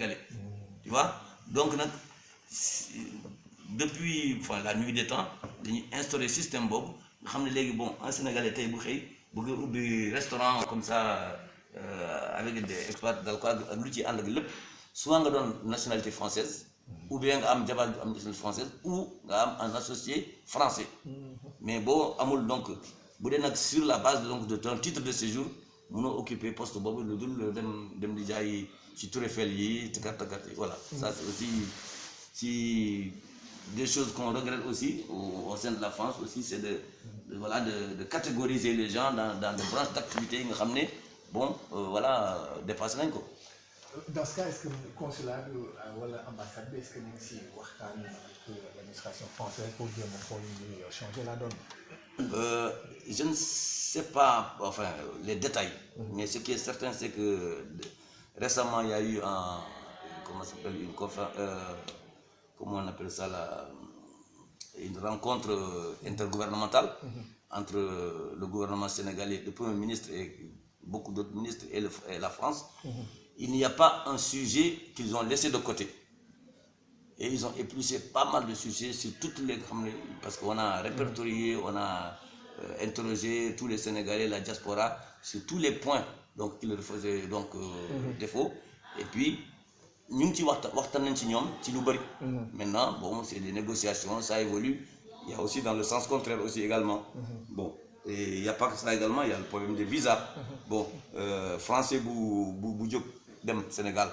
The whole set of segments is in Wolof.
sénégalais. Tu vois? Donc, depuis la nuit des temps, dañuy instauré système boobu nga xam ne léegi bon un sénégalais tey bu xëy bëgg a ubbi restaurant comme ça avec des exploits d'alcool ak lu ci ànd ak lépp soit nga doon nationalité française ou bien nga am jabar bu am nationalité française ou nga am un associé français. Mais boo amul donc bu dee nag sur la base donc de ton titre de séjour mënoo occuper poste boobu lu dul dem di jaay ci Tour Eiffel yi takat yi voilà. Ça c'est aussi si des choses qu'on regrette aussi au sein de la France aussi, c'est de catégoriser les gens dans des branches d'activité yi nga xam ne bon dépassé nañ ko. Dans ce cas, est-ce que le consulat ou l'ambassade, est-ce que nous aussi l'administration française pour bien changer la donne? Je ne sais pas les détails, mais ce qui est certain, c'est que récemment, il y a eu une conférence, comment on appelle ça là, une rencontre intergouvernementale entre le gouvernement sénégalais, le Premier ministre et beaucoup d'autres ministres et la France. Il n'y a pas un sujet qu'ils ont laissé de côté. Et ils ont épluché pas mal de sujets sur toutes les... Parce qu'on a répertorié, on a interrogé tous les Sénégalais, la diaspora, sur tous les points donc, qui leur faisaient défaut. Et puis, nous maintenant, bon, c'est des négociations, ça évolue. Il y a aussi dans le sens contraire aussi également. Bon. Et il n'y a pas que ça également, il y a le problème des visas. Bon, Français bu dem Sénégal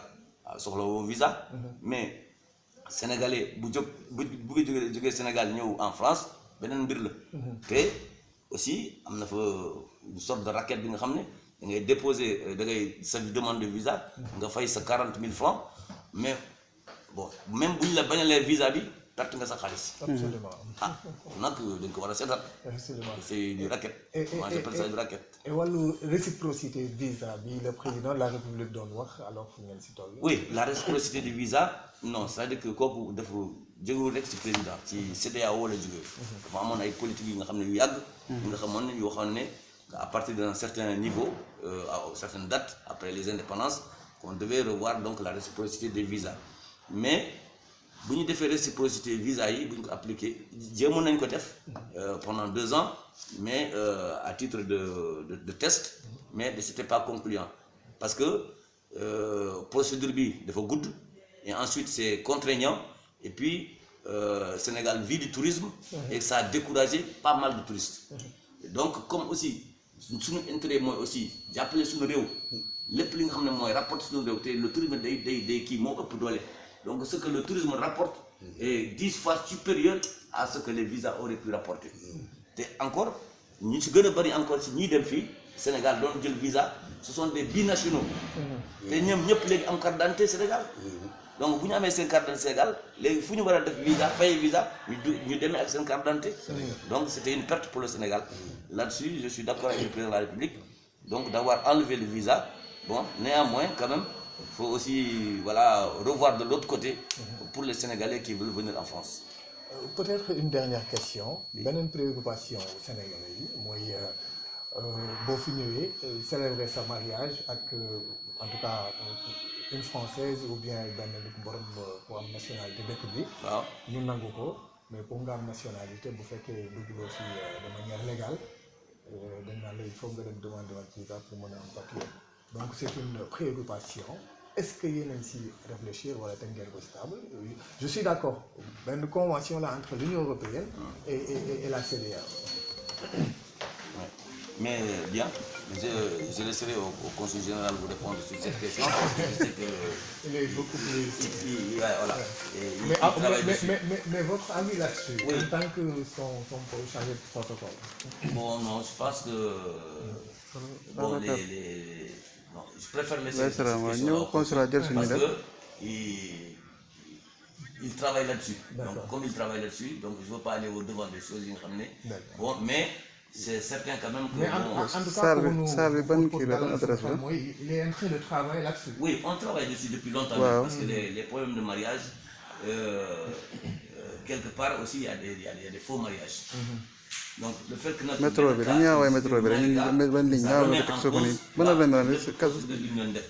soxla woo visa, mais Sénégalais bu jógee Sénégal ñëw en France beneen mbir la. te aussi am na fa une sorte de raquette bi nga xam ne da ngay déposer sa demande de visa nga fay sa 40 000 francs, mais bon même bu ñu la bañalee visa bi perte nga sa xaalis. Absolument. nag dañ ko war a seetaat. C'est du racket. Moi j'appelle ça du racket. Et wàllu réciprocité visa bi le président de la République doon wax alors fu ngeen si toll. Oui, la réciprocité du visa non c'est-à-dire que kooku dafa jógewul rek ci président ci CEDEAO la jógee. dafa amoon ay politique yi nga xam ne yu yàgg. yi nga xamoon ne yoo xam ne à partir d'un certain niveau à certaines dates après les indépendances qu'on devait revoir donc la réciprocité des visas. Mais bu ñu defee réciprocité visa yi bu ñu ko appliqué jéemoon nañ ko def pendant 2 ans, mais à titre de test, mais c'était pas concluant parce que procédure bi dafa gudd et ensuite c'est contraignant et puis Sénégal vit du tourisme et ça a découragé pas mal de touristes. Donc comme aussi suñu intérêt mooy aussi jàppale suñu réew lépp li nga xam ne mooy rapporte suñu réew te le tourisme day kii moo ëpp doole. Donc ce que le tourisme rapporte est 10 fois supérieur à ce que les visas auraient pu rapporter. Et encore, nous sommes encore si nous sommes Sénégal doon jël visa, ce sont des binationaux. Et nous sommes en carte d'identité Sénégal. Donc si nous avons une carte d'identité Sénégal, il faut nous avoir visa, payer visa, nous devons avec une carte d'identité. Donc c'était une perte pour le Sénégal. Là-dessus, je suis d'accord avec le président de la République, donc d'avoir enlevé le visa. Bon, néanmoins, quand même, il faut aussi revoir de l'autre côté pour les Sénégalais qui veulent venir en France. Peut-être une dernière question. Une préoccupation au Sénégalais, moi, boo fi ñëwee célébrer sa mariage avec en tout cas une Française ou bien benn borom pour am nationalité dëkk bi. waaw ñu nangu ko mais pour nga am nationalité bu fekkee dugguloo fi de manière légale dañ naan la il faut nga dem demander visa pour mën a am papier. Donc c'est une préoccupation. Est-ce que yéen a ngi si réfléchir wala teg ngeen ko stable? Je suis d'accord. Benn convention là entre l'Union européenne et la CEDEAO. Mais bien, je laisserai au Conseil général vous répondre sur cette question. Je sais que il est beaucoup plus. Voilà. Mais votre avis là-dessus, oui. En tant que son chargé de protocole. Bon, non, je pense que bon, non, je préfère laisser cette question parce que il travaille là-dessus. Donc comme il travaille là-dessus, donc je ne veux pas aller au-devant des choses. Bon, mais c'est certain quand même que... Mais en tout cas, pour nous, il est en train de travailler là-dessus. Oui, on travaille dessus depuis longtemps, parce que les problèmes de mariage, quelque part aussi, il y a des faux mariages. Donc le fait que notre métro bi dañuy ñëwaay métro bi dañuy ban ligne ñaaw la teg soo ko nii mën na leen daal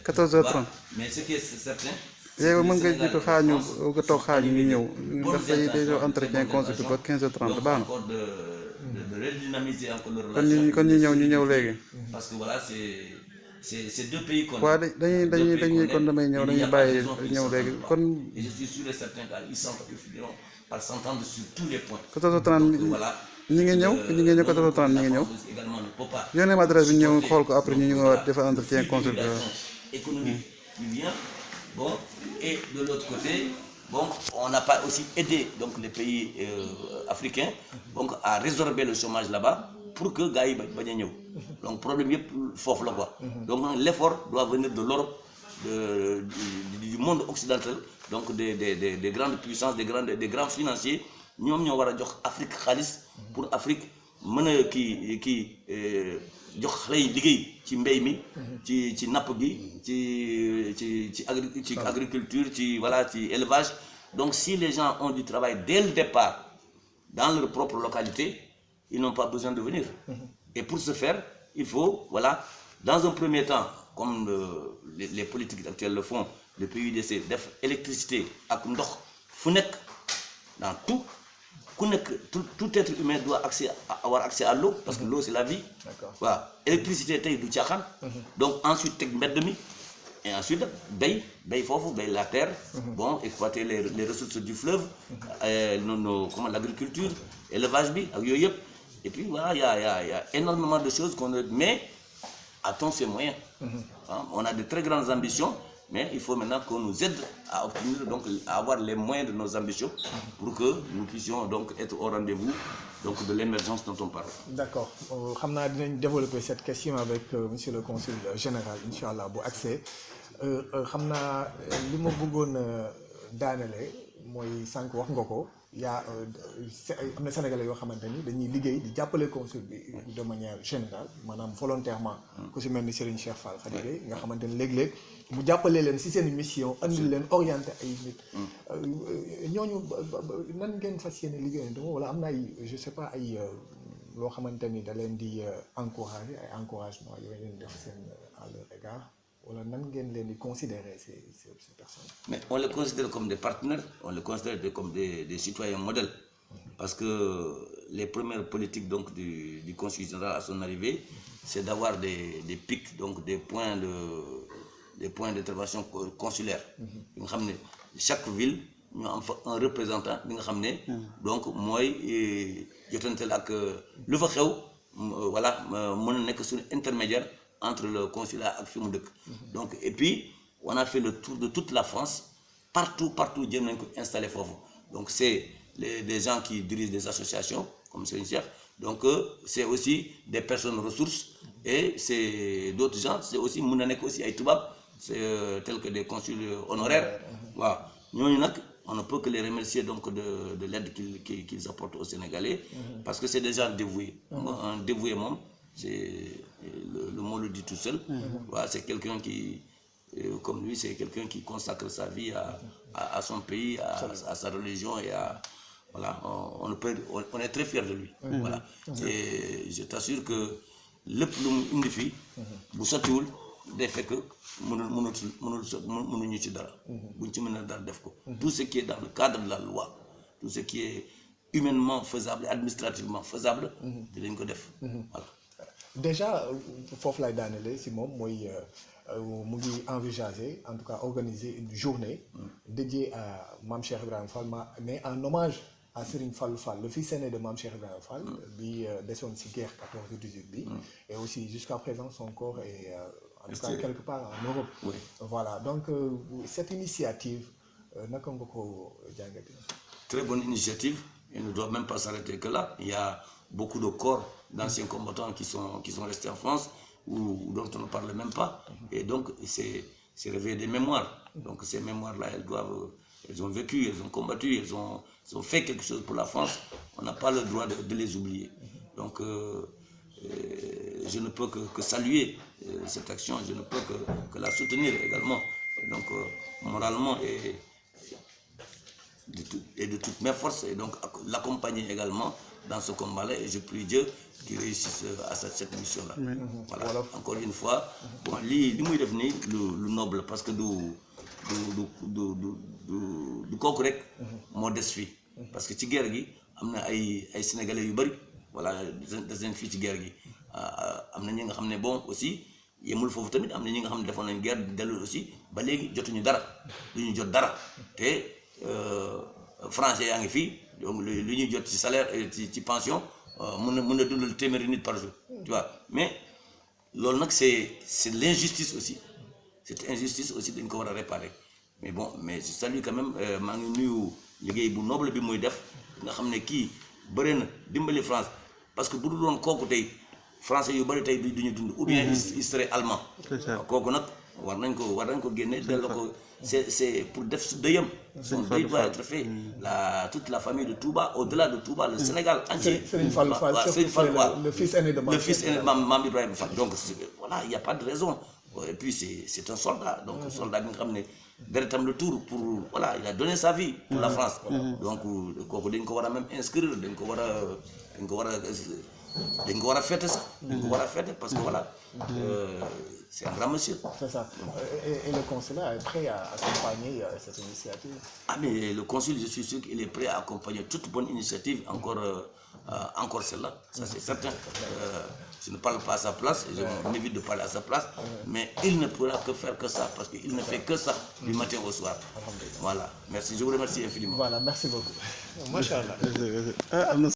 14h30. mais ce qui est certain yow mën nga jiitu xaar ñu nga toog xaar ñu ñëw ndax day entretien consulté ba 15h30 baax na de redynamiser encore le kon ñu ñëw léegi. parce que voilà c'est deux pays qu'on waaw dañuy kon damay ñëw dañuy bàyyi ñëw léegi kon. et je suis sûr et certain qu'ils finiront par s'entendre sur tous les points. 14h30 voilà. ñi ngi ñëw 14h30 ñi ngi ñëw. également ne peut pas. yónnee ma adresse bi ñëw xool ko après ñu ñëwaat defar entretien consulté. économique qui vient bon et de l'autre côté bon on n'a pas aussi aidé donc les pays africains donc à résorber le chômage là-bas pour que gars yi bañ a ñëw donc problème yëpp foofu la quoi. donc l'effort doit venir de l'Europe du monde occidental donc des grandes puissances des grands financiers ñoom ñoo war a jox Afrique xaalis pour Afrique mën a kii jox xale yi liggéey ci mbéy mi ci napp gi ci agriculture ci voilà ci élevage donc si les gens ont du travail dès le départ dans leur propre localité ils n'ont pas besoin de venir et pour ce faire il faut voilà dans un premier temps comme les politiques actuelles le font le PUDC def électricité ak ndox fu nekk dans tout ku nekk tout être humain doit avoir accès à l'eau parce que l'eau c'est la vie waaw électricité tey du caaxaan donc ensuite teg mbedd mi et ensuite bay foofu bay la terre bon exploiter les ressources du fleuve comment l'agriculture élevage bi ak yooyu yëpp et puis voilà il y a énormément de choses mais a-t-on ces moyens on a de très grandes ambitions mais il faut maintenant qu'on nous aide à obtenir donc à avoir les moyens de nos ambitions pour que nous puissions donc être au rendez-vous donc de l'émergence dont on parle. D'accord xam naa dinañ développer cette question avec monsieur le consul général incha allah bu accès xam naa li ma bëggoon daanele mooy sànq wax nga ko yaa am na sénégalais yoo xamante ni dañuy liggéey di jàppale consul bi de manière générale maanaam volontairement ku si mel ni Serigne Cheikh Fall Khady Gueye nga xamante ni léeg-léeg mu jàppale leen si seen mission andil leen orienté ay nit ñooñu nan ngeen fas yéene liggéeyante wala am na ay je sais pas ay loo xamante ni da leen di encourager ay encouragement yooyu leen def seen à leur égard wala nan ngeen leen di considérer ces personnes. Mais on les considère comme des partenaires, on les considère comme des citoyens modèles. Parce que les premières politiques donc du consul général à son arrivée, c'est d'avoir des pics, donc des points d'intervention consulaires. Chaque ville, nous avons un représentant, donc moi, jotantel ak lu fa xew voilà mën nekk suñu intermédiaire entre le consulat et le FIMUDEC. Donc, et puis, on a fait le tour de toute la France, partout, Dieu nous a installé fort. Donc, c'est des gens qui dirigent des associations, comme c'est une chef. Donc, c'est aussi des personnes ressources et c'est d'autres gens, c'est aussi, Mounanek aussi, Aïtoubab, c'est tels que des consuls honoraires. Voilà. Nous, on ne peut que les remercier donc de l'aide qu'ils apportent aux Sénégalais, parce que c'est des gens dévoués. Un dévoué membre. C'est le mot le dit tout seul. Voilà, c'est quelqu'un qui, comme lui, c'est quelqu'un qui consacre sa vie à son pays, à sa religion et à voilà. On est très fiers de lui. Voilà. Et je t'assure que le plus indiffé, vous sortez des faits que tout ce qui est dans le cadre de la loi, tout ce qui est humainement faisable, administrativement faisable, de l'en def. Voilà. Déjà foofu lay daanele si moom mooy mu ngi envisager en tout cas organiser une journée dédiée à Mame Cheikh Ibrahima Fall mais en hommage à Serigne Fallou Fall le fils aîné de Mame Cheikh Ibrahima Fall bi desoon si guerre 14-18 bi et aussi jusqu'à présent son corps est en tout cas quelque part en Europe. Voilà donc cette initiative naka nga ko jàngate. Très bonne initiative, elle ne doit même pas s'arrêter que là. Il y a beaucoup de corps d'anciens combattants qui sont restés en France ou dont on ne parle même pas. Et donc, c'est réveiller des mémoires. Donc, ces mémoires-là, elles ont vécu, elles ont combattu, elles ont fait quelque chose pour la France. On n'a pas le droit de les oublier. Donc, je ne peux que saluer cette action, je ne peux que la soutenir également. Donc, moralement et de toutes mes forces, et donc l'accompagner également dans ce combat-là, et je prie Dieu qu'il réussisse à cette mission-là. Voilà. Encore une fois, bon, li muy def ni lu noble parce que du du kooku rek moo des fii parce que ci guerre gi am na ay sénégalais yu bëri voilà des nañ fii ci guerre gi am na ñi nga xam ne bon aussi yemul foofu tamit am na ñi nga xam ne defoon nañ guerre dellu aussi ba léegi jotuñu dara lu ñu jot dara te français yaa ngi fii donc lu ñuy jot ci salaire ci pension mën na dundal téeméeri nit par jour tu vois mais loolu nag c'est l'injustice aussi cette injustice aussi dañ ko war a réparer mais bon mais je salue quand même maa ngi nuyu liggéey bu noble bi muy def nga xam ne kii bëri na dimbali France parce que bu dul doon kooku tey français yu bëri tey duñu dund ou bien il serait allemand kooku nag war nañ ko génne delloo ko c'est pour def su dëyam son deuil doit être fait toute la famille de Touba au-delà de Touba le Sénégal entier Serigne Fallou Fall le fils aîné de Mame Ibrahima Fall donc voilà il y a pas de raison et puis c'est un soldat donc soldat bi nga xam ne deretam le tour pour voilà il a donné sa vie pour la France donc kooku dañ ko war a même inscrire dañ ko war a fêter sax dañ ko war a fêter parce que voilà c'est un grand monsieur. C'est ça. Et le consulat est prêt à accompagner cette initiative? Ah mais le consul, je suis sûr qu'il est prêt à accompagner toute bonne initiative, encore celle-là, ça c'est certain. Je ne parle pas à sa place, je m'évite de parler à sa place, mais il ne pourra que faire que ça, parce qu'il ne fait que ça du matin au soir. Voilà, merci, je vous remercie infiniment. Voilà, merci beaucoup. Machallah.